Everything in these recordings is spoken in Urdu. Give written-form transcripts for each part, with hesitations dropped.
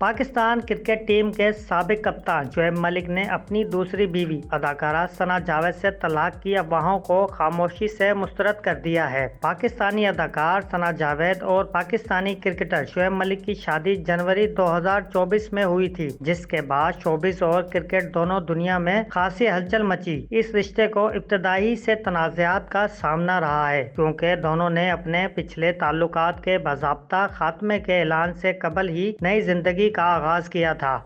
پاکستان کرکٹ ٹیم کے سابق کپتان شعیب ملک نے اپنی دوسری بیوی اداکارہ ثنا جاوید سے طلاق کی افواہوں کو خاموشی سے مسترد کر دیا ہے۔ پاکستانی اداکار ثنا جاوید اور پاکستانی کرکٹر شعیب ملک کی شادی جنوری 2024 میں ہوئی تھی، جس کے بعد شوبز اور کرکٹ دونوں دنیا میں خاصی ہلچل مچی۔ اس رشتے کو ابتدائی سے تنازعات کا سامنا رہا ہے، کیونکہ دونوں نے اپنے پچھلے تعلقات کے باضابطہ خاتمے کے اعلان سے قبل ہی نئی زندگی کا آغاز کیا تھا۔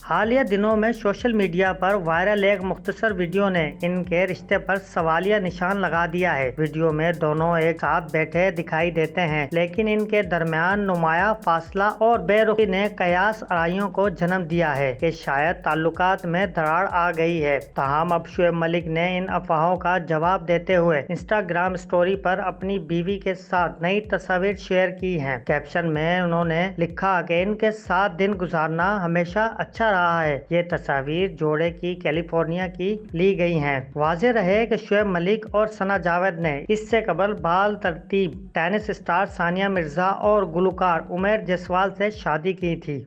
حالیہ دنوں میں سوشل میڈیا پر وائرل ایک مختصر ویڈیو نے ان کے رشتے پر سوالیہ نشان لگا دیا ہے۔ ویڈیو میں دونوں ایک ساتھ بیٹھے دکھائی دیتے ہیں، لیکن ان کے درمیان نمایاں فاصلہ اور بے رخی نے قیاس آرائیوں کو جنم دیا ہے کہ شاید تعلقات میں دراڑ آ گئی ہے۔ تاہم اب شعیب ملک نے ان افواہوں کا جواب دیتے ہوئے انسٹاگرام اسٹوری پر اپنی بیوی کے ساتھ نئی تصاویر شیئر کی ہیں۔ کیپشن میں انہوں نے لکھا کہ ان کے ساتھ دن گزارنا ہمیشہ اچھا رہا ہے۔ یہ تصاویر جوڑے کی کیلیفورنیا کی لی گئی ہیں۔ واضح رہے کہ شعیب ملک اور ثنا جاوید نے اس سے قبل بال ترتیب ٹینس اسٹار ثانیہ مرزا اور گلوکار عمیر جیسوال سے شادی کی تھی۔